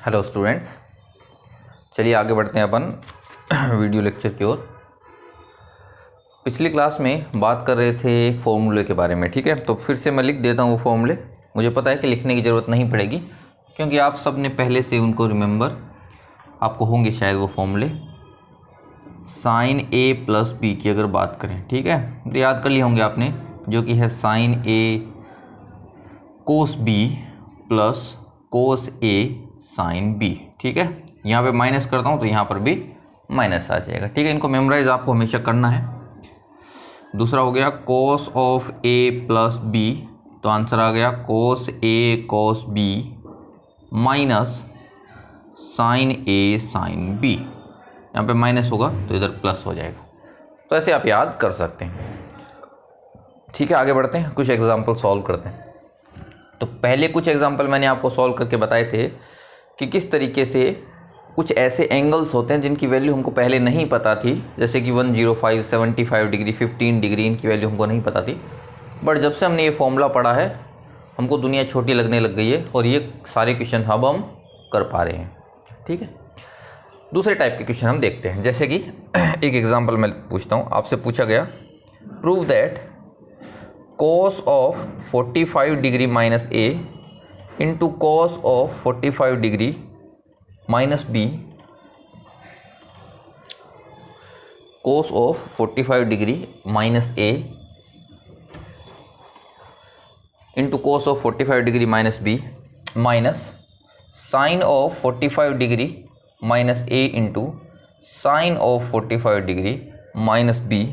Hello students, चलिए आगे बढ़ते हैं अपन वीडियो लेक्चर की ओर। पिछली क्लास में बात कर रहे थे फॉर्मूले के बारे में, ठीक है। तो फिर से मैं लिख देता हूँ वो फॉर्मूले। मुझे पता है कि लिखने की ज़रूरत नहीं पड़ेगी क्योंकि आप सब ने पहले से उनको रिमेंबर आपको होंगे शायद वो फॉर्मूले। साइन ए प्लस बी की अगर बात करें, ठीक है, तो याद कर लिए होंगे आपने, जो कि है sign A cos B plus cos A sine B, ठीक है। यहाँ पे माइनस करता हूँ तो यहाँ पर भी माइनस आ जाएगा, ठीक है। इनको मेमोराइज आपको हमेशा करना है। दूसरा हो गया cos of A plus B, तो आंसर आ गया cos A cos B minus sine A sine B. यहाँ पे माइनस होगा तो इधर प्लस हो जाएगा। तो ऐसे आप याद कर सकते हैं, ठीक है। आगे बढ़ते हैं, कुछ एग्जाम्पल सॉल्व करते हैं। तो पहले कुछ एग्जाम्पल मैंने आपको सॉल्व करके बताए थे कि किस तरीके से कुछ ऐसे एंगल्स होते हैं जिनकी वैल्यू हमको पहले नहीं पता थी, जैसे कि 105, 75 डिग्री, 15 डिग्री, इनकी वैल्यू हमको नहीं पता थी। बट जब से हमने ये फॉर्मूला पढ़ा है हमको दुनिया छोटी लगने लग गई है और ये सारे क्वेश्चन अब हम कर पा रहे हैं, ठीक है। दूसरे टाइप के क्वेश्चन हम देखते हैं, जैसे कि एक एग्जाम्पल मैं पूछता हूँ। आपसे पूछा गया prove that cos of 45 degree minus A into cos of 45 degree minus B, cos of 45 degree minus A into cos of 45 degree minus B minus sine of 45 degree minus A into sine of 45 degree minus B,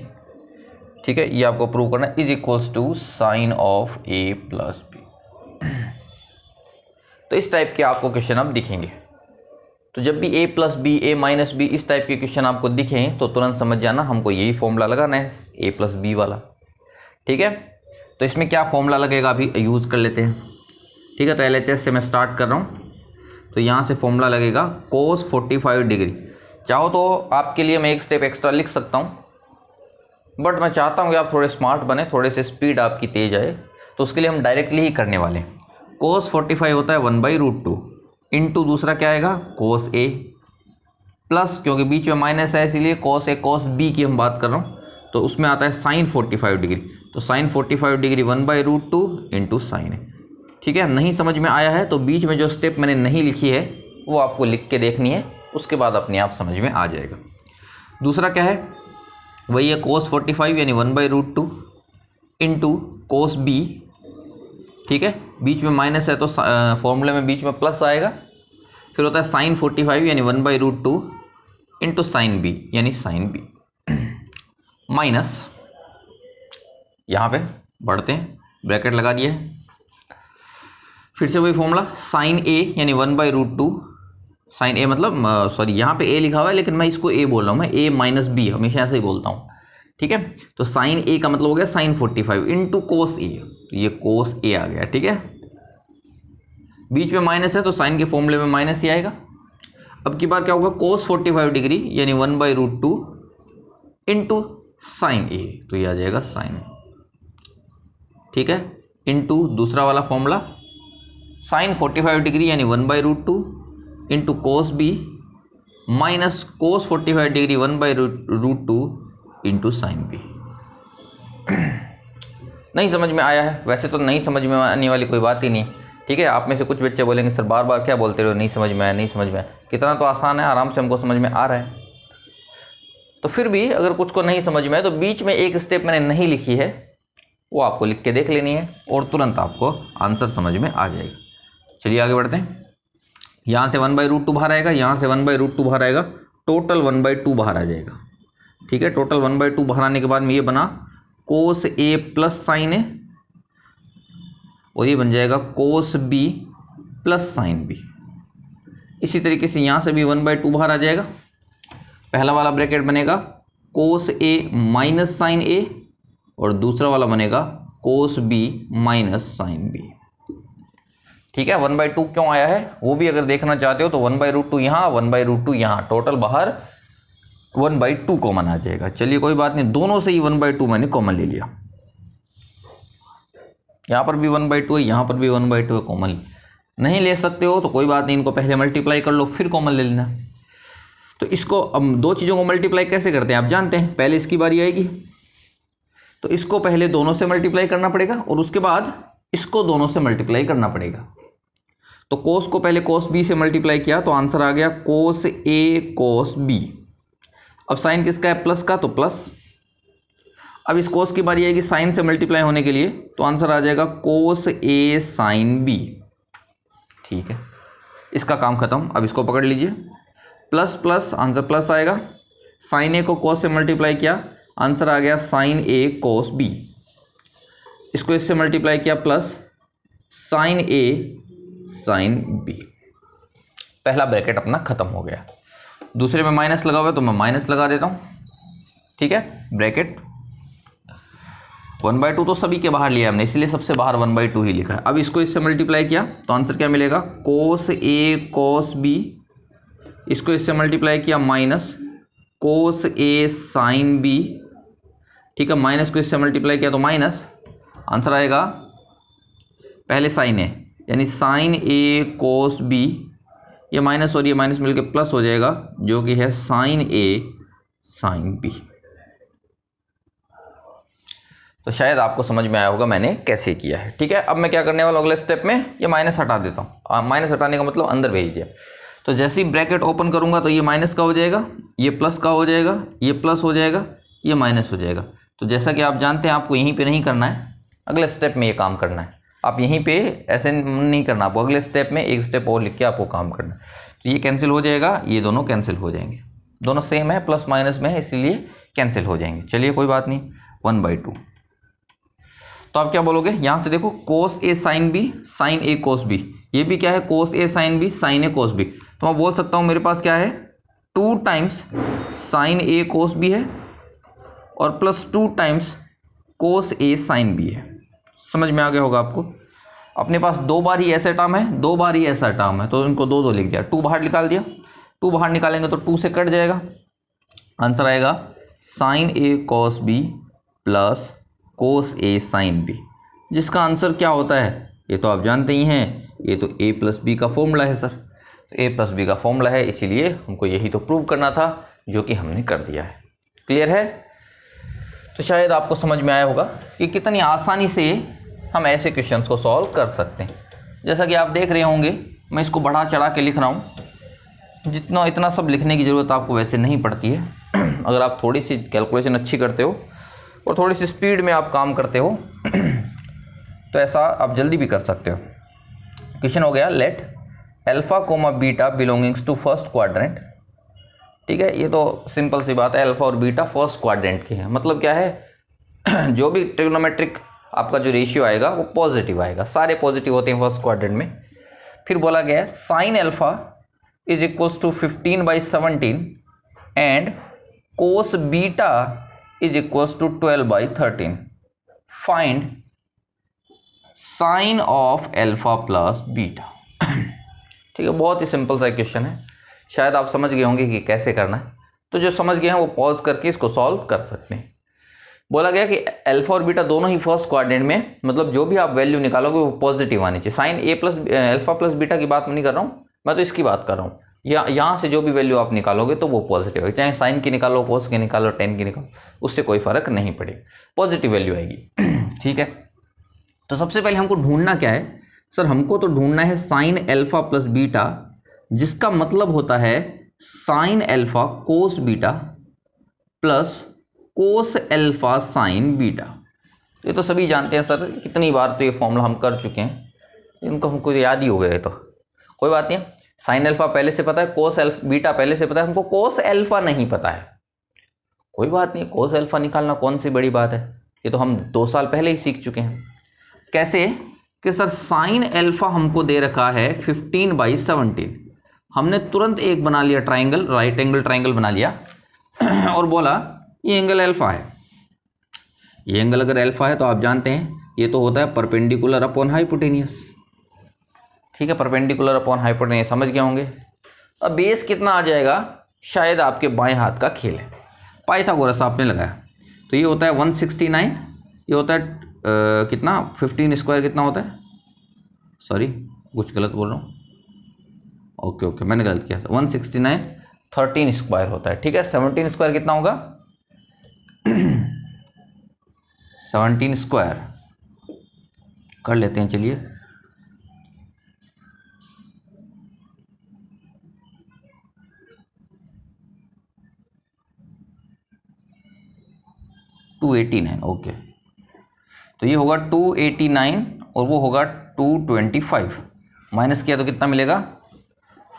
ठीक है। ये आपको prove करना है, is equals to sine of A plus B. तो इस type के आपको क्वेश्चन अब दिखेंगे। तो जब भी a plus B, A minus B, इस टाइप के क्वेश्चन आपको दिखें तो तुरंत समझ जाना हमको यही फॉर्मूला लगाना है, a प्लस बी वाला, ठीक है। तो इसमें क्या फॉर्मूला लगेगा अभी यूज़ कर लेते हैं, ठीक है। तो LHS से मैं स्टार्ट कर रहा हूँ। तो यहाँ से फॉर्मूला लगेगा cos 45 डिग्री। चाहो तो आपके लिए मैं एक स्टेप एक्स्ट्रा लिख सकता हूँ, बट मैं चाहता हूँ कि आप थोड़े स्मार्ट बने, थोड़े से स्पीड आपकी तेज आए, तो उसके लिए हम डायरेक्टली ही करने वाले हैं। cos 45 होता है 1/√2 इंटू दूसरा क्या आएगा cos a प्लस, क्योंकि बीच में माइनस है इसीलिए cos a cos b की हम बात कर रहा हूँ, तो उसमें आता है sin 45 डिग्री। तो sin 45 डिग्री 1/√2 इंटू साइन, ठीक है। नहीं समझ में आया है तो बीच में जो स्टेप मैंने नहीं लिखी है वो आपको लिख के देखनी है, उसके बाद अपने आप समझ में आ जाएगा। दूसरा क्या है, वही है cos 45 यानी 1/√2 इंटू cos b, ठीक है। बीच में माइनस है तो फॉर्मूले में बीच में प्लस आएगा। फिर होता है साइन 45 यानी 1/√2 इंटू साइन बी यानी साइन बी माइनस, यहाँ पे बढ़ते हैं, ब्रैकेट लगा दिया है। फिर से वही फॉर्मूला साइन ए यानी 1/√2, साइन ए मतलब सॉरी यहाँ पे ए लिखा हुआ है लेकिन मैं इसको ए बोल रहा हूँ, मैं ए माइनस बी हमेशा ऐसे ही बोलता हूँ, ठीक है। तो साइन ए का मतलब हो गया साइन 45 इंटू कोस ए, तो ये कोस ए आ गया, ठीक है। बीच में माइनस है तो साइन के फॉर्मूले में माइनस ही आएगा। अब की बार क्या होगा cos 45 डिग्री यानी 1/√2 इंटू साइन ए, तो ये आ जाएगा साइन, ठीक है, इंटू दूसरा वाला फॉर्मूला साइन 45 डिग्री यानी 1/√2 into cos B minus cos 45 degree 1/√2 into sine B. नहीं समझ में आया है? वैसे तो नहीं समझ में आने वाली कोई बात ही नहीं, ठीक है। आप में से कुछ बच्चे बोलेंगे सर बार बार क्या बोलते रहो, नहीं समझ में आया, नहीं समझ में आया। कितना तो आसान है, आराम से हमको समझ में आ रहा है। तो फिर भी अगर कुछ को नहीं समझ में आए तो बीच में एक स्टेप मैंने नहीं लिखी है, वो आपको लिख के देख लेनी है और तुरंत आपको आंसर समझ में आ जाएगा। चलिए आगे बढ़ते हैं। यहाँ से 1/√2 बाहर आएगा, यहाँ से 1/√2 बाहर आएगा, टोटल 1/2 बाहर आ जाएगा, ठीक है। टोटल 1/2 बाहर आने के बाद में ये बना कोस ए प्लस साइन ए और ये बन जाएगा cos B plus sine B. इसी तरीके से यहाँ से भी 1/2 बाहर आ जाएगा। पहला वाला ब्रैकेट बनेगा कोस ए माइनस साइन ए और दूसरा वाला बनेगा cos B minus sine B, ठीक है। 1/2 क्यों आया है वो भी अगर देखना चाहते हो तो 1/√2 यहाँ, 1/√2 यहाँ, टोटल बाहर 1/2 कॉमन आ जाएगा। चलिए कोई बात नहीं, दोनों से ही 1/2 मैंने कॉमन ले लिया। यहाँ पर भी 1/2 है, यहाँ पर भी 1/2 है कॉमन, नहीं ले सकते हो तो कोई बात नहीं, इनको पहले मल्टीप्लाई कर लो फिर कॉमन ले लेना। तो इसको अब दो चीज़ों को मल्टीप्लाई कैसे करते हैं आप जानते हैं, पहले इसकी बारी आएगी तो इसको पहले दोनों से मल्टीप्लाई करना पड़ेगा और उसके बाद इसको दोनों से मल्टीप्लाई करना पड़ेगा। तो कोस को पहले कोस बी से मल्टीप्लाई किया तो आंसर आ गया कोस ए कोस बी। अब साइन किसका है, प्लस का, तो प्लस। अब इस कोस की बारी आएगी साइन से मल्टीप्लाई होने के लिए तो आंसर आ जाएगा कोस ए साइन बी। ठीक है, इसका काम खत्म। अब इसको पकड़ लीजिए, प्लस प्लस आंसर प्लस आएगा। साइन ए को कोस से मल्टीप्लाई किया, आंसर आ गया साइन ए कोस बी। इसको इससे मल्टीप्लाई किया plus sign A sine B. पहला ब्रैकेट अपना खत्म हो गया। दूसरे में माइनस लगा हुआ है तो मैं माइनस लगा देता हूं। ठीक है, ब्रैकेट 1/2 तो सभी के बाहर लिया हमने, इसलिए सबसे बाहर 1/2 ही लिखा है। अब इसको इससे मल्टीप्लाई किया तो आंसर क्या मिलेगा, कोस ए कोस बी। इसको इससे मल्टीप्लाई किया minus cos A sine B. ठीक है, माइनस को इससे मल्टीप्लाई किया तो माइनस, आंसर आएगा पहले साइन ए यानी साइन ए कोस बी, ये माइनस और ये माइनस मिलकर प्लस हो जाएगा जो कि है साइन ए साइन बी। तो शायद आपको समझ में आया होगा मैंने कैसे किया है। ठीक है, अब मैं क्या करने वाला हूँ अगले स्टेप में, ये माइनस हटा देता हूँ। माइनस हटाने का मतलब अंदर भेज दिया। तो जैसे ही ब्रैकेट ओपन करूंगा तो ये माइनस का हो जाएगा, ये प्लस का हो जाएगा, ये प्लस हो जाएगा, ये माइनस हो जाएगा। तो जैसा कि आप जानते हैं आपको यहीं पे नहीं करना है, अगले स्टेप में ये काम करना है। आप यहीं पे ऐसे नहीं करना, आपको अगले स्टेप में एक स्टेप और लिख के आपको काम करना है। तो ये कैंसिल हो जाएगा, ये दोनों कैंसिल हो जाएंगे, दोनों सेम है, प्लस माइनस में है इसीलिए कैंसिल हो जाएंगे। चलिए कोई बात नहीं, 1/2। तो आप क्या बोलोगे, यहां से देखो कोस A sine B sign A cos B, ये भी क्या है कोस A sine B sign A cos B. तो मैं बोल सकता हूं मेरे पास क्या है 2 times sign A cos B है और plus 2 times cos A sine B है। समझ में आ गया होगा आपको। अपने पास 2 बार ही ऐसा टर्म है, 2 बार ही ऐसा टर्म है, तो इनको 2 लिख दिया, 2 बाहर निकाल दिया। 2 बाहर निकालेंगे तो 2 से कट जाएगा, आंसर आएगा sign A cos B plus cos A sine B, जिसका आंसर क्या होता है ये तो आप जानते ही हैं, ये तो a प्लस बी का फॉर्मूला है सर। तो a प्लस बी का फॉर्मूला है, इसीलिए हमको यही तो प्रूव करना था जो कि हमने कर दिया है। क्लियर है। तो शायद आपको समझ में आया होगा कि कितनी आसानी से हम ऐसे क्वेश्चंस को सॉल्व कर सकते हैं। जैसा कि आप देख रहे होंगे मैं इसको बढ़ा चढ़ा के लिख रहा हूँ, जितना इतना सब लिखने की ज़रूरत आपको वैसे नहीं पड़ती है। अगर आप थोड़ी सी कैलकुलेशन अच्छी करते हो और थोड़ी सी स्पीड में आप काम करते हो तो ऐसा आप जल्दी भी कर सकते हो। क्वेश्चन हो गया, let alpha comma beta belongings to first quadrant. ठीक है, ये तो सिंपल सी बात है, अल्फा और बीटा फर्स्ट क्वाड्रेंट के हैं। मतलब क्या है जो भी ट्रिग्नोमेट्रिक आपका जो रेशियो आएगा वो पॉजिटिव आएगा, सारे पॉजिटिव होते हैं फर्स्ट क्वाड्रेंट में। फिर बोला गया है sine alpha is equals to 15/17 and cos beta is equals to 12/13। Find sine of alpha plus beta. ठीक है, बहुत ही सिंपल सा क्वेश्चन है, शायद आप समझ गए होंगे कि कैसे करना है। तो जो समझ गए हैं वो पॉज करके इसको सॉल्व कर सकते हैं। बोला गया कि अल्फा और बीटा दोनों ही फर्स्ट क्वाड्रेंट में, मतलब जो भी आप वैल्यू निकालोगे वो पॉजिटिव आनी चाहिए। साइन ए प्लस अल्फा प्लस बीटा की बात नहीं कर रहा हूँ मैं, तो इसकी बात कर रहा हूँ। यहाँ से जो भी वैल्यू आप निकालोगे तो वो पॉजिटिव है, चाहे साइन की निकालो, कोस की निकालो, टेन की निकालो, उससे कोई फर्क नहीं पड़ेगा, पॉजिटिव वैल्यू आएगी। ठीक है, तो सबसे पहले हमको ढूंढना क्या है सर, हमको तो ढूंढना है साइन अल्फा प्लस बीटा, जिसका मतलब होता है sine alpha cos beta plus cos alpha sign beta. ये तो सभी जानते हैं सर, कितनी बार तो ये फॉर्मूला हम कर चुके हैं, इनको हमको याद ही हो गया है। तो कोई बात नहीं, साइन अल्फा पहले से पता है, कोस बीटा पहले से पता है, हमको कोस अल्फा नहीं पता है। कोई बात नहीं, कोस अल्फा निकालना कौन सी बड़ी बात है, ये तो हम 2 साल पहले ही सीख चुके हैं। कैसे कि सर साइन अल्फा हमको दे रखा है 15/17, हमने तुरंत एक बना लिया ट्राइंगल, राइट एंगल ट्राइंगल बना लिया और बोला ये एंगल अल्फा है। ये एंगल अगर अल्फा है तो आप जानते हैं ये तो होता है परपेंडिकुलर अपॉन हाइपोटेनियस। ठीक है, परपेंडिकुलर अपॉन हाइपोटेनियस समझ गए होंगे। अब बेस कितना आ जाएगा, शायद आपके बाएं हाथ का खेल है, पाइथागोरस आपने लगाया तो ये होता है 169, ये होता है कितना 15 स्क्वायर कितना होता है, सॉरी कुछ गलत बोल रहा हूँ, ओके मैंने गलत किया था। 169 13 स्क्वायर होता है, ठीक है। 17 स्क्वायर कितना होगा 17 स्क्वायर कर लेते हैं, चलिए। $289, ओके। तो ये होगा 289 और वो होगा 225, माइनस किया तो कितना मिलेगा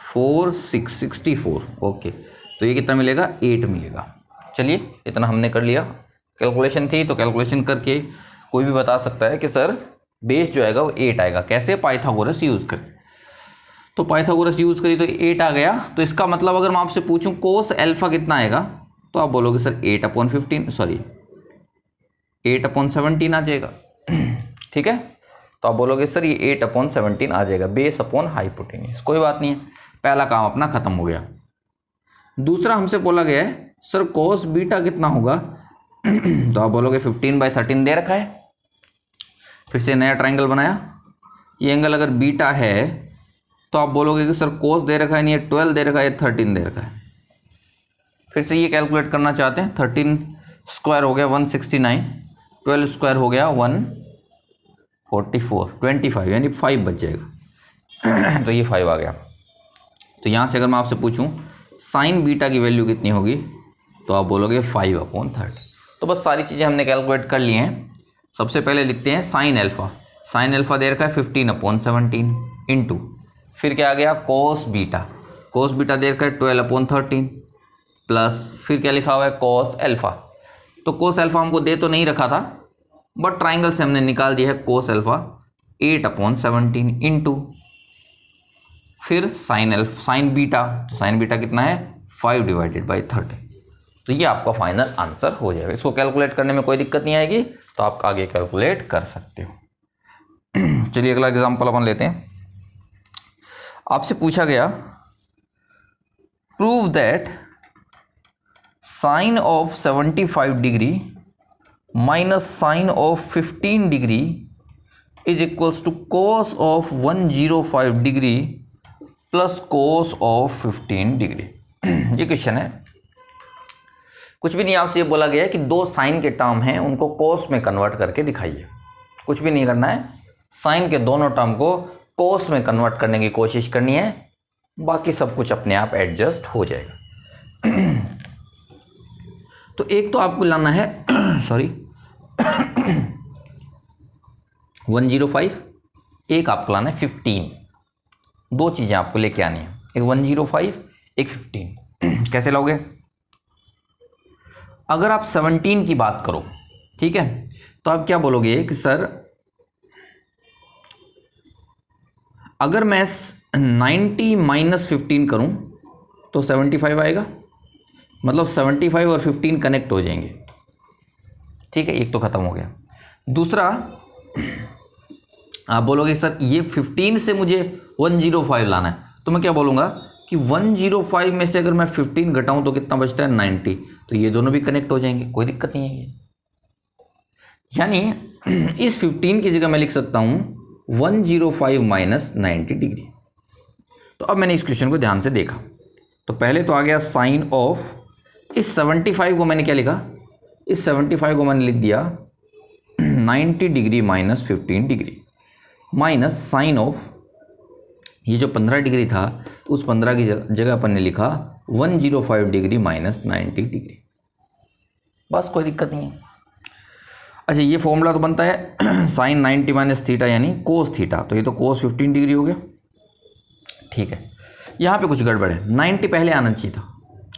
4664, ओके। तो ये कितना मिलेगा 8 मिलेगा। चलिए इतना हमने कर लिया, कैलकुलेशन थी तो कैलकुलेशन करके कोई भी बता सकता है कि सर बेस जो आएगा वो 8 आएगा, कैसे, पाइथागोरस यूज़ करें। तो पाइथागोरस यूज़ करी तो 8 आ गया। तो इसका मतलब अगर मैं आपसे पूछूं कोस अल्फा कितना आएगा, तो आप बोलोगे सर 8/15, सॉरी 8/17 आ जाएगा, ठीक है। तो आप बोलोगे सर ये 8/17 आ जाएगा, बेस अपॉन हाइपोटेन्यूज। कोई बात नहीं है, पहला काम अपना खत्म हो गया। दूसरा हमसे बोला गया है सर कोस बीटा कितना होगा तो आप बोलोगे 15/13 दे रखा है। फिर से नया ट्राइंगल बनाया, ये एंगल अगर बीटा है तो आप बोलोगे कि सर कोस दे रखा है नहीं, 12 दे रखा है, 13 दे रखा है। फिर से ये कैलकुलेट करना चाहते हैं, 13 स्क्वायर हो गया 169, 12 स्क्वायर हो गया 144, 25 यानी 5 बच जाएगा तो ये 5 आ गया। तो यहाँ से अगर मैं आपसे पूछूं साइन बीटा की वैल्यू कितनी होगी, तो आप बोलोगे 5/30। तो बस सारी चीज़ें हमने कैलकुलेट कर ली हैं। सबसे पहले लिखते हैं साइन अल्फा। साइन अल्फा दे रखा है 15/17 इंटू, फिर क्या आ गया कोस बीटा। कोस बीटा दे रखा है 12/13 प्लस, फिर क्या लिखा हुआ है कोस अल्फा। तो कोस अल्फा हमको दे तो नहीं रखा था, बट ट्राइंगल से हमने निकाल दिया है कोस अल्फा 8/17 इंटू, फिर साइन बीटा। तो साइन बीटा कितना है 5/30। तो ये आपका फाइनल आंसर हो जाएगा। इसको कैलकुलेट करने में कोई दिक्कत नहीं आएगी, तो आप आगे कैलकुलेट कर सकते हो। चलिए अगला एग्जांपल अपन लेते हैं। आपसे पूछा गया prove that sine of 75 degree minus sine of 15 degree is equals to cos of 105 degree plus cos of 15 degree. ये क्वेश्चन है, कुछ भी नहीं, आपसे ये बोला गया है कि दो साइन के टर्म हैं उनको कोस में कन्वर्ट करके दिखाइए। कुछ भी नहीं करना है, साइन के दोनों टर्म को कोस में कन्वर्ट करने की कोशिश करनी है, बाकी सब कुछ अपने आप एडजस्ट हो जाएगा। तो एक तो आपको लाना है सॉरी 105, एक आपको लाना है 15। दो चीज़ें आपको लेके आनी है, एक 105 एक 15। कैसे लाओगे, अगर आप 17 की बात करो, ठीक है, तो आप क्या बोलोगे कि सर अगर मैं 90 माइनस 15 करूं तो 75 आएगा, मतलब 75 और 15 कनेक्ट हो जाएंगे, ठीक है। एक तो खत्म हो गया। दूसरा आप बोलोगे सर ये 15 से मुझे 105 लाना है, तो मैं क्या बोलूँगा कि 105 में से अगर मैं 15 घटाऊं तो कितना बचता है 90, तो ये दोनों भी कनेक्ट हो जाएंगे, कोई दिक्कत नहीं है। यानी इस 15 की जगह मैं लिख सकता हूं 105 माइनस 90 डिग्री। तो अब मैंने इस क्वेश्चन को ध्यान से देखा, तो पहले तो आ गया साइन ऑफ, इस 75 को मैंने क्या लिखा, इस 75 को मैंने लिख दिया 90 degree minus 15 degree, minus sine of ये जो 15 डिग्री था उस 15 की जगह अपन ने लिखा 105 डिग्री माइनस 90 डिग्री, बस कोई दिक्कत नहीं है। अच्छा ये फॉर्मूला तो बनता है साइन 90 माइनस थीटा यानी कोस थीटा, तो ये तो कोस 15 डिग्री हो गया, ठीक है। यहाँ पे कुछ गड़बड़ है, 90 पहले आना चाहिए था,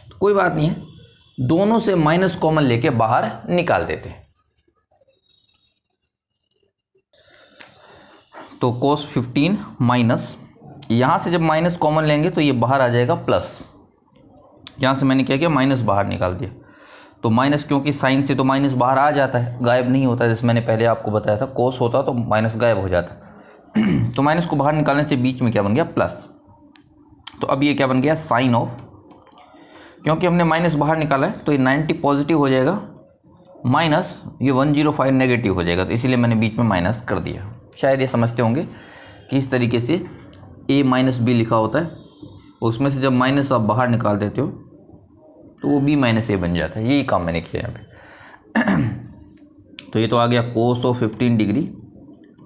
तो कोई बात नहीं है, दोनों से माइनस कॉमन लेके बाहर निकाल देते हैं। तो कोस 15 माइनस, यहाँ से जब माइनस कॉमन लेंगे तो ये बाहर आ जाएगा प्लस, यहाँ से मैंने क्या किया माइनस बाहर निकाल दिया, तो माइनस, क्योंकि साइन से तो माइनस बाहर आ जाता है, गायब नहीं होता, जैसे मैंने पहले आपको बताया था कोस होता तो माइनस गायब हो जाता। तो माइनस को बाहर निकालने से बीच में क्या बन गया प्लस, तो अब ये क्या बन गया साइन ऑफ, क्योंकि हमने माइनस बाहर निकाला है तो ये 90 पॉजिटिव हो जाएगा, माइनस ये 105 नेगेटिव हो जाएगा, तो इसीलिए मैंने बीच में माइनस कर दिया। शायद ये समझते होंगे कि इस तरीके से a माइनस बी लिखा होता है, उसमें से जब माइनस आप बाहर निकाल देते हो तो वो b माइनस ए बन जाता है। यही काम मैंने किया यहाँ पे। तो ये तो आ गया कोस ऑफ 15 डिग्री,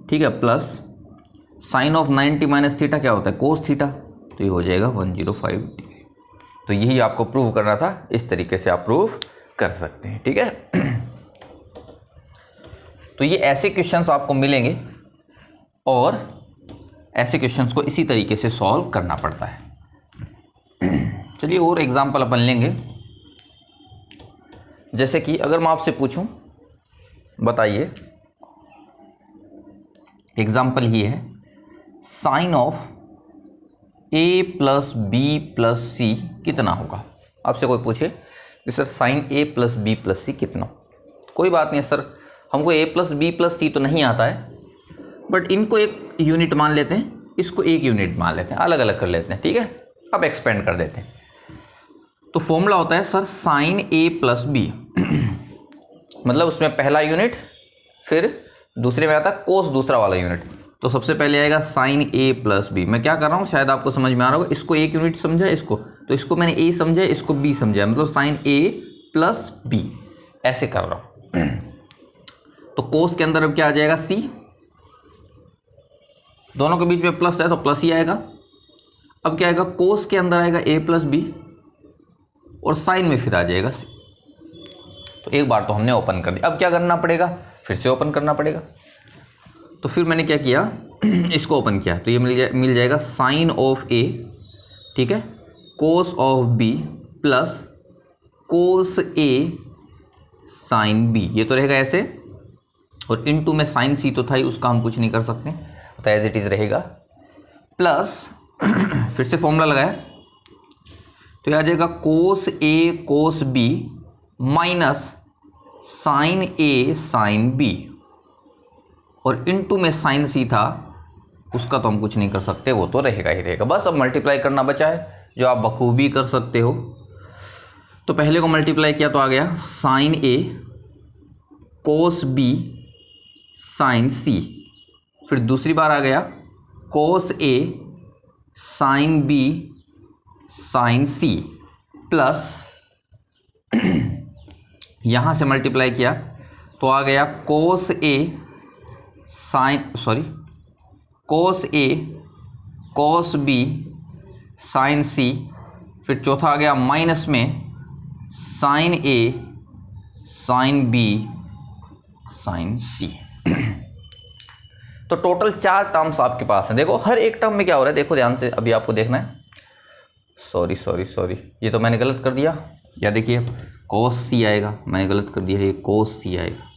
ठीक है, plus sine of 90 minus theta क्या होता है, कोस थीटा, तो ये हो जाएगा 105 डिग्री। तो यही आपको प्रूव करना था, इस तरीके से आप प्रूव कर सकते हैं, ठीक है। तो ये ऐसे क्वेश्चंस आपको मिलेंगे और ऐसे क्वेश्चंस को इसी तरीके से सॉल्व करना पड़ता है। चलिए और एग्जांपल अपन लेंगे। जैसे कि अगर मैं आपसे पूछूं, बताइए, एग्जांपल ये है, sine of a plus B plus C कितना होगा। आपसे कोई पूछे कि sir sine a plus B plus C कितना, कोई बात नहीं सर, हमको a plus B plus C तो नहीं आता है, बट इनको एक यूनिट मान लेते हैं, इसको एक यूनिट मान लेते हैं, अलग अलग कर लेते हैं, ठीक है। अब एक्सपेंड कर देते हैं। तो फॉर्मूला होता है sir sine a plus B, मतलब उसमें पहला यूनिट, फिर दूसरे में आता है कोस दूसरा वाला यूनिट। तो सबसे पहले आएगा साइन a प्लस बी। मैं क्या कर रहा हूँ, शायद आपको समझ में आ रहा होगा, इसको एक यूनिट समझा, इसको तो इसको मैंने a समझा, इसको b समझा, मतलब साइन a प्लस बी, ऐसे कर रहा हूँ। तो कोस के अंदर अब क्या आ जाएगा, c, दोनों के बीच में प्लस है तो प्लस ही आएगा। अब क्या आएगा, कोस के अंदर आएगा a प्लस बी और साइन में फिर आ जाएगा c। तो एक बार तो हमने ओपन कर दिया, अब क्या करना पड़ेगा, फिर से ओपन करना पड़ेगा। तो फिर मैंने क्या किया, इसको ओपन किया, तो ये मिल जाएगा साइन ऑफ a, ठीक है, cos of b plus cos a sine b, ये तो रहेगा ऐसे, और इनटू में साइन c तो था ही, उसका हम कुछ नहीं कर सकते, तो एज इट इज रहेगा, प्लस फिर से फॉर्मूला लगाया तो ये आ जाएगा cos a cos b minus sine a sine b, और इनटू में साइन c था, उसका तो हम कुछ नहीं कर सकते, वो तो रहेगा ही रहेगा। बस अब मल्टीप्लाई करना बचा है, जो आप बखूबी कर सकते हो। तो पहले को मल्टीप्लाई किया तो आ गया sine a cos b sine c, फिर दूसरी बार आ गया cos a sine b sine c, plus यहाँ से मल्टीप्लाई किया तो आ गया cos a cos b sine c, फिर चौथा आ गया माइनस में sine a sine b sine c। तो टोटल 4 टर्म्स आपके पास हैं। देखो हर एक टर्म में क्या हो रहा है, देखो ध्यान से, अभी आपको देखना है। सॉरी, ये तो मैंने गलत कर दिया, या देखिए कोस c आएगा, मैंने गलत कर दिया, ये कोस c आएगा,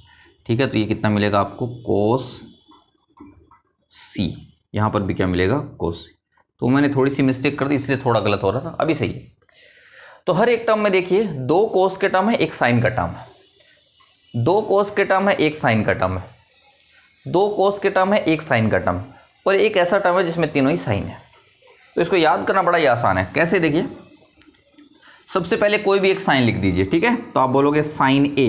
ठीक है। तो ये कितना मिलेगा आपको, कोस c, यहाँ पर भी क्या मिलेगा, कोस c। तो मैंने थोड़ी सी मिस्टेक कर दी, इसलिए थोड़ा गलत हो रहा था, अभी सही है। तो हर एक टर्म में देखिए 2 कोस के टर्म है, 1 साइन का टर्म है, 2 कोस के टर्म है, 1 साइन का टर्म है, 2 कोस के टर्म है, 1 साइन का टर्म, और एक ऐसा टर्म है जिसमें तीनों ही साइन है। तो इसको याद करना बड़ा ही आसान है। कैसे, देखिए सबसे पहले कोई भी एक साइन लिख दीजिए, ठीक है। तो आप बोलोगे साइन a,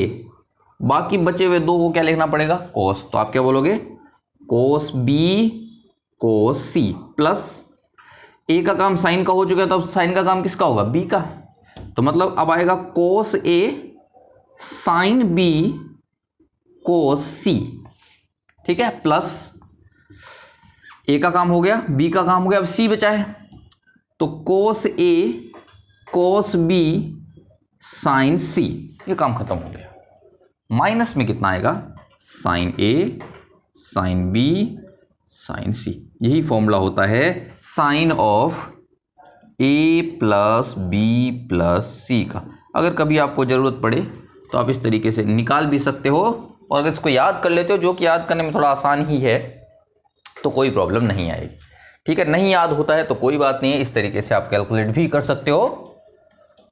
बाकी बचे हुए 2 को क्या लिखना पड़ेगा, कोस, तो आप क्या बोलोगे, कोस b cos c, plus a का काम साइन का हो चुका है, तो अब साइन का काम किसका होगा, b का। तो मतलब अब आएगा cos a sine b cos c, ठीक है, प्लस a का काम हो गया, b का काम हो गया, अब c बचा है, तो cos a cos b sine c, ये काम खत्म हो गया। माइनस में कितना आएगा, sine a sine b sine c। यही फॉर्मूला होता है sine of a plus B plus C का। अगर कभी आपको ज़रूरत पड़े तो आप इस तरीके से निकाल भी सकते हो, और अगर इसको याद कर लेते हो, जो कि याद करने में थोड़ा आसान ही है, तो कोई प्रॉब्लम नहीं आएगी, ठीक है। नहीं याद होता है तो कोई बात नहीं है, इस तरीके से आप कैलकुलेट भी कर सकते हो।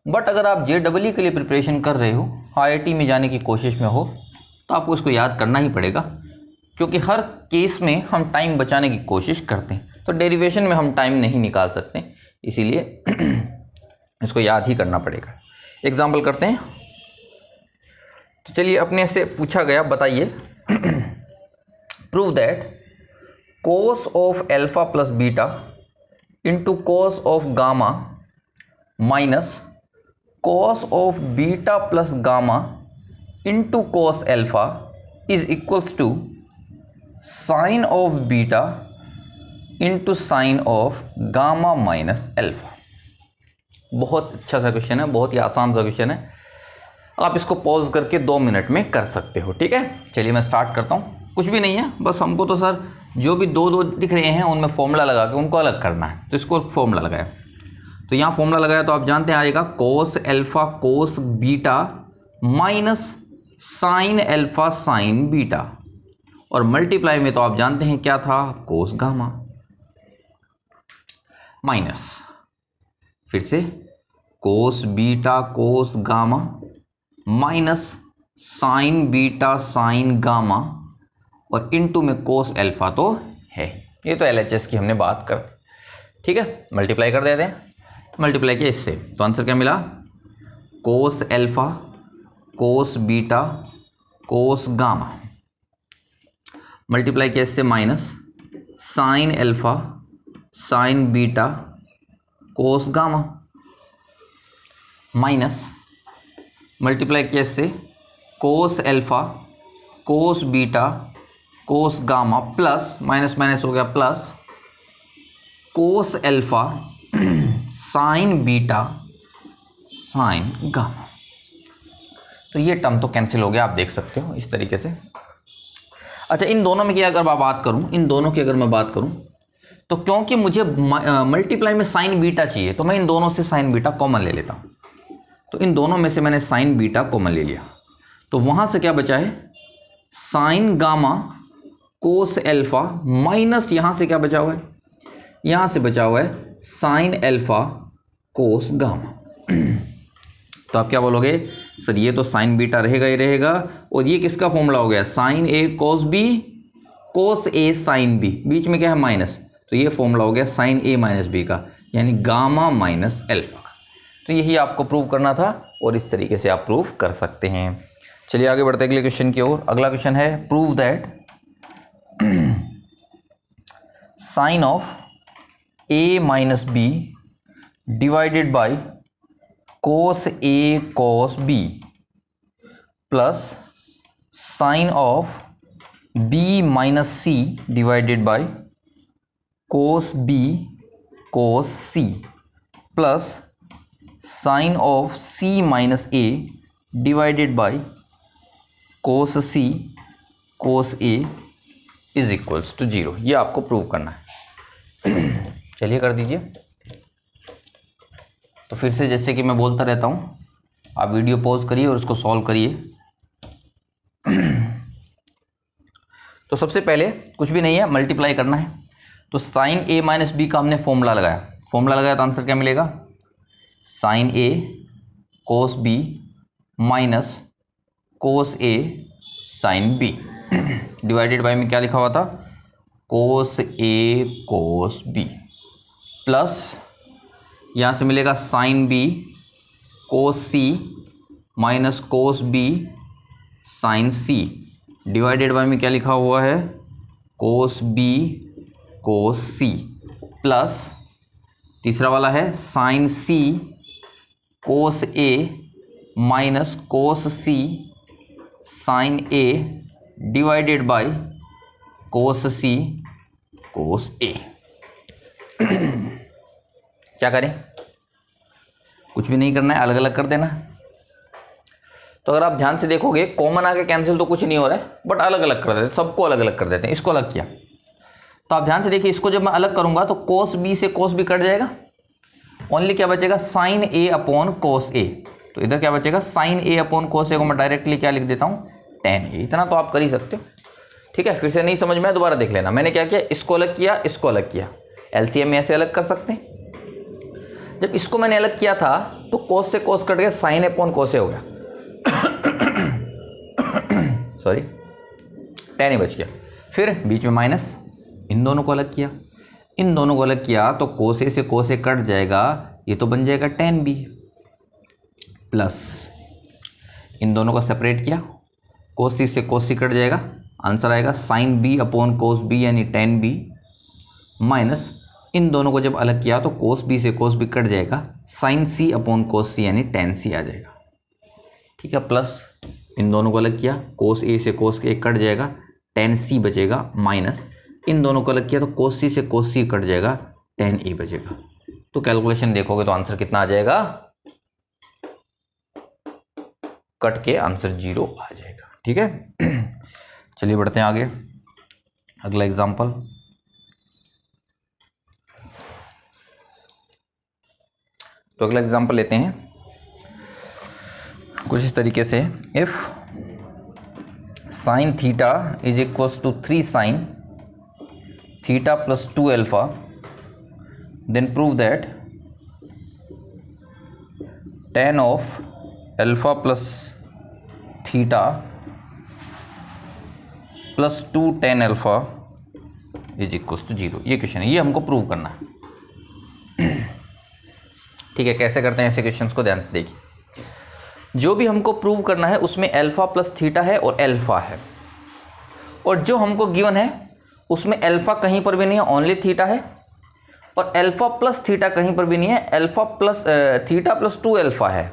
बट अगर आप JEE के लिए प्रिपरेशन कर रहे हो, IIT में जाने की कोशिश में हो, तो आपको इसको याद करना ही पड़ेगा, क्योंकि हर केस में हम टाइम बचाने की कोशिश करते हैं। तो डेरिवेशन में हम टाइम नहीं निकाल सकते, इसीलिए इसको याद ही करना पड़ेगा। एग्जाम्पल करते हैं। तो चलिए, अपने से पूछा गया, बताइए prove that cos of alpha plus beta into cos of gamma minus cos of beta plus gamma into cos alpha is equals to sine of beta into sine of gamma minus alpha. बहुत अच्छा सा question है, बहुत ही आसान सा question है। आप इसको पॉज करके 2 मिनट में कर सकते हो। ठीक है, चलिए मैं स्टार्ट करता हूँ। कुछ भी नहीं है, बस हमको तो सर जो भी दो दिख रहे हैं उनमें फॉर्मूला लगा के उनको अलग करना है। तो इसको फॉर्मूला लगाया, तो यहाँ फॉर्मूला लगाया तो आप जानते हैं आएगा कोस alpha cos beta minus sine alpha sign beta, और मल्टीप्लाई में तो आप जानते हैं क्या था, कोस गामा, माइनस फिर से cos beta cos gamma minus sign beta sine gamma और इनटू में कोस एल्फा तो है। ये तो एलएचएस की हमने बात कर, ठीक है, मल्टीप्लाई कर देते हैं। मल्टीप्लाई किया इससे तो आंसर क्या मिला, कोस alpha cos beta cos gamma, multiply किया इससे minus sine alpha sign beta cos gamma, minus multiply किया इससे कोस alpha cos beta cos gamma plus minus minus हो गया plus cos alpha sign beta sine gamma. तो ये टर्म तो cancel हो गया, आप देख सकते हो इस तरीके से। अच्छा, इन दोनों में की अगर मैं बात करूं, इन दोनों की अगर मैं बात करूं तो क्योंकि मुझे मल्टीप्लाई में साइन बीटा चाहिए तो मैं इन दोनों से साइन बीटा कॉमन ले लेता हूं। तो इन दोनों में से मैंने साइन बीटा कॉमन ले लिया, तो वहां से क्या बचा है, साइन गामा कोस एल्फा माइनस यहां से क्या बचा हुआ है, यहां से बचा हुआ है साइन एल्फा कोस गामा। तो आप क्या बोलोगे, सर ये तो साइन बीटा रहेगा ही रहेगा, और ये किसका फॉर्मूला हो गया, sign A cos B cos A sine B, बीच में क्या है माइनस, तो ये फॉर्मूला हो गया साइन ए माइनस बी का, यानी गामा माइनस एल्फा का। तो यही आपको प्रूव करना था और इस तरीके से आप प्रूव कर सकते हैं। चलिए आगे बढ़ते हैं अगले क्वेश्चन की ओर। अगला क्वेश्चन है prove that sine of A minus B divided by cos A cos B plus sine of B minus C divided by cos B cos C plus sine of C minus A divided by cos C cos A is equals to 0। ये आपको prove करना है। चलिए कर दीजिए। तो फिर से जैसे कि मैं बोलता रहता हूँ, आप वीडियो पॉज करिए और उसको सॉल्व करिए। तो सबसे पहले कुछ भी नहीं है, मल्टीप्लाई करना है। तो साइन ए माइनस बी का हमने फॉर्मूला लगाया, फॉर्मूला लगाया तो आंसर क्या मिलेगा, sine A cos B minus cos A sine B divided by में क्या लिखा हुआ था, कोस ए कोस बी प्लस यहाँ से मिलेगा sine B cos C minus cos B sine C divided by में क्या लिखा हुआ है, कोस बी कोस सी प्लस तीसरा वाला है sine C cos A minus cos C sine A divided by cos C cos A. क्या करें, कुछ भी नहीं करना है, अलग अलग कर देना है। तो अगर आप ध्यान से देखोगे कॉमन आके कैंसिल तो कुछ नहीं हो रहा है, बट अलग अलग कर देते हैं, सबको अलग अलग कर देते हैं। इसको अलग किया तो आप ध्यान से देखिए, इसको जब मैं अलग करूंगा तो कोस बी से कोस बी कट जाएगा, ओनली क्या बचेगा, साइन ए अपॉन कोस ए। तो इधर क्या बचेगा, साइन ए अपॉन कोस ए को मैं डायरेक्टली क्या लिख देता हूँ, टेन ए। इतना तो आप कर ही सकते हो, ठीक है। फिर से नहीं समझ में दोबारा देख लेना। मैंने क्या किया, इसको अलग किया, इसको अलग किया। एलसीएम में ऐसे अलग कर सकते हैं। जब इसको मैंने अलग किया था तो कोस से कोस कट गया, साइन अपॉन कोस ए हो गया, सॉरी, टेन ही बच गया। फिर बीच में माइनस, इन दोनों को अलग किया, इन दोनों को अलग किया तो कोस ए से कोस ए कट जाएगा, ये तो बन जाएगा टेन बी प्लस इन दोनों को सेपरेट किया, कोस सी से कोस सी कट जाएगा, आंसर आएगा sine B upon cos B यानी टेन बी माइनस इन दोनों को जब अलग किया तो कोस बी से कोस बी कट जाएगा, sine C upon cos C यानी टेन सी आ जाएगा। ठीक है, प्लस इन दोनों को अलग किया, कोस ए से कोस ए कट जाएगा, टेन सी बचेगा, माइनस इन दोनों को अलग किया तो कोस सी से कोस सी कट जाएगा, टेन ए बचेगा। तो कैलकुलेशन देखोगे तो आंसर कितना आ जाएगा, कट के आंसर 0 आ जाएगा। ठीक है, चलिए बढ़ते हैं आगे, अगला एग्जांपल। तो अगला एग्जांपल लेते हैं कुछ इस तरीके से, if sine theta is equals to 3 sine theta plus 2 alpha, then prove that tan of alpha plus theta plus 2 tan alpha is equals to 0। ये क्वेश्चन है, ये हमको प्रूव करना है। ठीक है, कैसे करते हैं ऐसे क्वेश्चंस को, ध्यान से देखिए। जो भी हमको प्रूव करना है उसमें अल्फा प्लस थीटा है और अल्फा है, और जो हमको गिवन है उसमें अल्फा कहीं पर भी नहीं है, ओनली थीटा है, और अल्फा प्लस थीटा कहीं पर भी नहीं है, alpha plus theta plus 2 alpha है।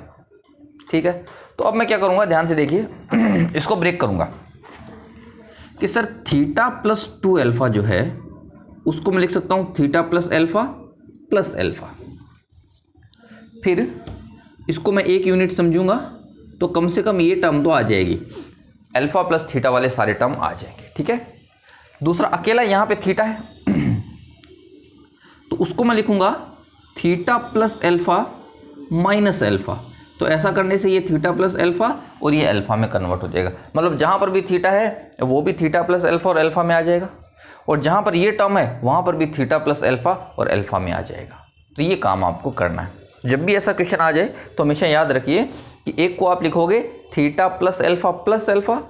ठीक है, तो अब मैं क्या करूंगा, ध्यान से देखिए, इसको ब्रेक करूंगा कि सर थीटा प्लस 2 अल्फा जो है उसको मैं लिख सकता हूं theta plus alpha plus alpha, फिर इसको मैं एक यूनिट समझूंगा तो कम से कम ये टर्म तो आ जाएगी, अल्फा प्लस थीटा वाले सारे टर्म आ जाएंगे। ठीक है, दूसरा अकेला यहाँ पे थीटा है तो उसको मैं लिखूंगा theta plus alpha minus alpha, तो ऐसा करने से ये थीटा प्लस अल्फा और ये अल्फा में कन्वर्ट हो जाएगा, मतलब जहाँ पर भी थीटा है वो भी थीटा प्लस अल्फा और अल्फा में आ जाएगा, और जहाँ पर ये टर्म है वहाँ पर भी थीटा प्लस अल्फा और अल्फा में आ जाएगा। तो ये काम आपको करना है। जब भी ऐसा क्वेश्चन आ जाए तो हमेशा याद रखिए कि एक को आप लिखोगे थीटा प्लस अल्फा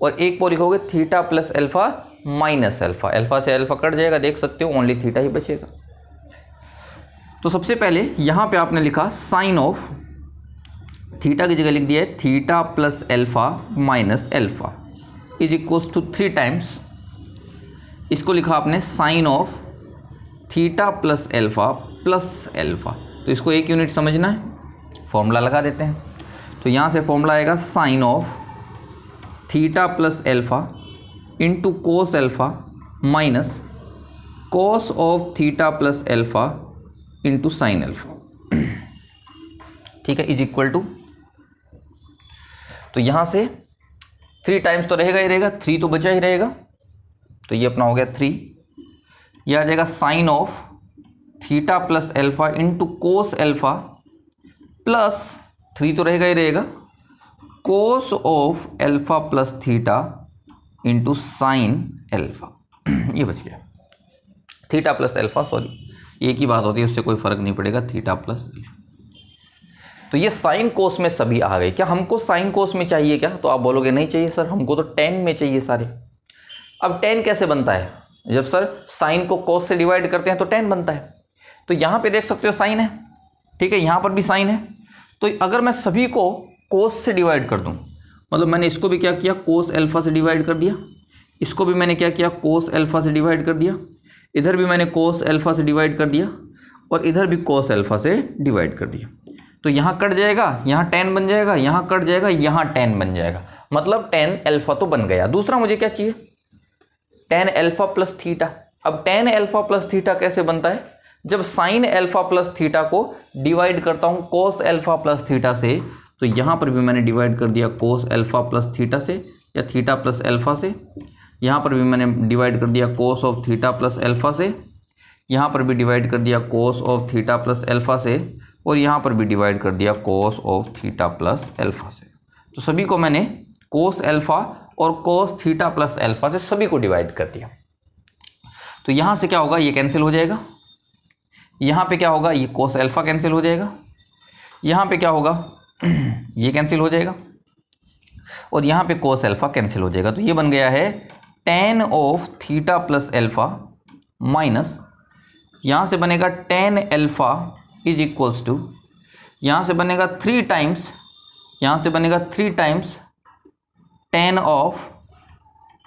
और एक को लिखोगे theta plus alpha minus alpha, alpha से अल्फा कट जाएगा, देख सकते हो ओनली थीटा ही बचेगा। तो सबसे पहले यहाँ पे आपने लिखा साइन ऑफ थीटा की जगह लिख दिया है theta plus alpha minus alpha is equals to 3 times, इसको लिखा आपने sine of theta plus alpha plus alpha, तो इसको एक यूनिट समझना है, फॉर्मूला लगा देते हैं। तो यहाँ से फॉर्मूला आएगा sine of theta plus alpha into cos alpha minus cos of theta plus alpha into sine alpha. ठीक है, इज इक्वल टू, तो यहाँ से 3 टाइम्स तो रहेगा ही रहेगा, 3 तो बचा ही रहेगा, तो ये अपना हो गया 3, यह आ जाएगा sine of theta plus alpha into cos alpha plus 3 तो रहेगा ही रहेगा, cos of alpha plus theta into sine alpha. ये बच गया, थीटा प्लस अल्फा, सॉरी एक ही बात होती है, उससे कोई फर्क नहीं पड़ेगा, थीटा प्लस अल्फा। तो ये साइन कोस में सभी आ गए। क्या हमको साइन कोस में चाहिए क्या, तो आप बोलोगे नहीं चाहिए सर, हमको तो टेन में चाहिए सारे। अब टेन कैसे बनता है, जब सर साइन को कोस से डिवाइड करते हैं तो टेन बनता है। तो यहाँ पे देख सकते हो साइन है, ठीक है, यहाँ पर भी साइन है, तो अगर मैं सभी को कोस से डिवाइड कर दूँ, मतलब मैंने इसको भी क्या किया, कोस अल्फा से डिवाइड कर दिया, इसको भी मैंने क्या किया, कोस अल्फा से डिवाइड कर दिया, इधर भी मैंने कोस अल्फा से डिवाइड कर दिया, और इधर भी कोस अल्फा से डिवाइड कर दिया, तो यहाँ कट जाएगा, यहाँ टेन बन जाएगा, यहाँ कट जाएगा, यहाँ टेन बन जाएगा, मतलब टेन अल्फा तो बन गया। दूसरा मुझे क्या चाहिए, टेन अल्फा प्लस थीटा। अब टेन अल्फा प्लस थीटा कैसे बनता है, जब साइन अल्फा प्लस थीटा को डिवाइड करता हूँ कोस अल्फा प्लस थीटा से, तो यहाँ पर भी मैंने डिवाइड कर दिया कोस अल्फा प्लस थीटा से या थीटा प्लस अल्फा से, यहाँ पर भी मैंने डिवाइड कर दिया कोस ऑफ थीटा प्लस अल्फा से, यहाँ पर भी डिवाइड कर दिया कोस ऑफ थीटा प्लस अल्फा से, और यहाँ पर भी डिवाइड कर दिया कोस ऑफ थीटा प्लस अल्फा से। तो सभी को मैंने कोस अल्फा और कोस थीटा प्लस अल्फा से सभी को डिवाइड कर दिया। तो यहाँ से क्या होगा, ये कैंसिल हो जाएगा, यहाँ पे क्या होगा, ये कोस अल्फा कैंसिल हो जाएगा, यहाँ पे क्या होगा, ये कैंसिल हो जाएगा, और यहाँ पे कोस अल्फा कैंसिल हो जाएगा। तो ये बन गया है tan of theta plus alpha minus, यहाँ से बनेगा tan alpha is equals to, यहाँ से बनेगा 3 टाइम्स, यहाँ से बनेगा 3 times tan of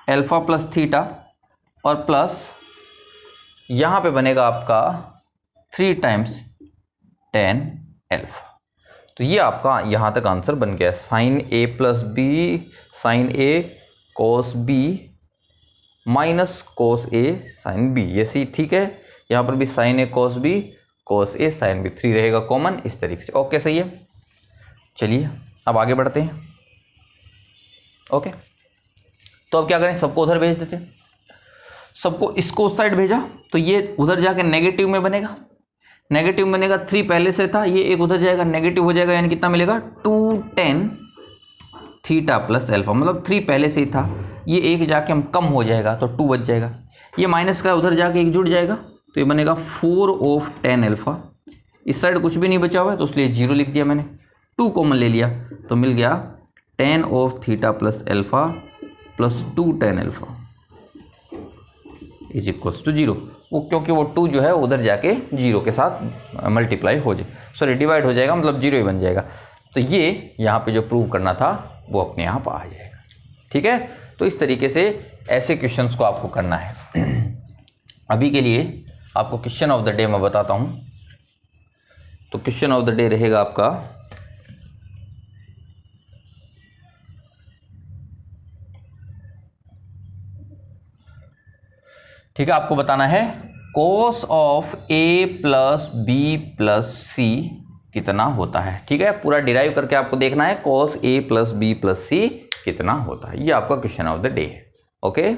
alpha plus theta और प्लस यहाँ पे बनेगा आपका 3 टाइम्स tan अल्फा। तो ये आपका यहाँ तक आंसर बन गया, sign A plus B sign A cos B minus cos A sine B, ये सी ठीक है। यहाँ पर भी sign A cos B cos A sine B, 3 रहेगा कॉमन, इस तरीके से। ओके सही है। चलिए अब आगे बढ़ते हैं। ओके तो अब क्या करें, सबको उधर भेज देते हैं। सबको इसको उस साइड भेजा तो ये उधर जाके नेगेटिव में बनेगा, नेगेटिव बनेगा। 3 पहले से था, ये एक उधर जाएगा नेगेटिव हो जाएगा, यानी कितना मिलेगा 2 tan थीटा प्लस अल्फा, मतलब 3 पहले से ही था, ये एक जाके हम कम हो जाएगा तो 2 बच जाएगा। ये माइनस का उधर जाके एक जुड़ जाएगा तो ये बनेगा 4 ऑफ tan अल्फा। इस साइड कुछ भी नहीं बचा हुआ है तो इसलिए 0 लिख दिया मैंने, 2 कॉमन ले लिया तो मिल गया tan of theta plus alpha plus 2 tan alpha is equals to 0। वो क्योंकि वो 2 जो है उधर जाके 0 के साथ मल्टीप्लाई हो जाए, सॉरी डिवाइड हो जाएगा, मतलब 0 ही बन जाएगा। तो ये यहाँ पे जो प्रूव करना था वो अपने आप आ जाएगा। ठीक है, तो इस तरीके से ऐसे क्वेश्चंस को आपको करना है। अभी के लिए आपको क्वेश्चन ऑफ द डे मैं बताता हूँ। तो क्वेश्चन ऑफ द डे रहेगा आपका ठीक है, आपको बताना है cos of a plus B plus C कितना होता है। ठीक है, पूरा डिराइव करके आपको देखना है cos a plus B plus C कितना होता है। ये आपका क्वेश्चन ऑफ द डे है। ओके।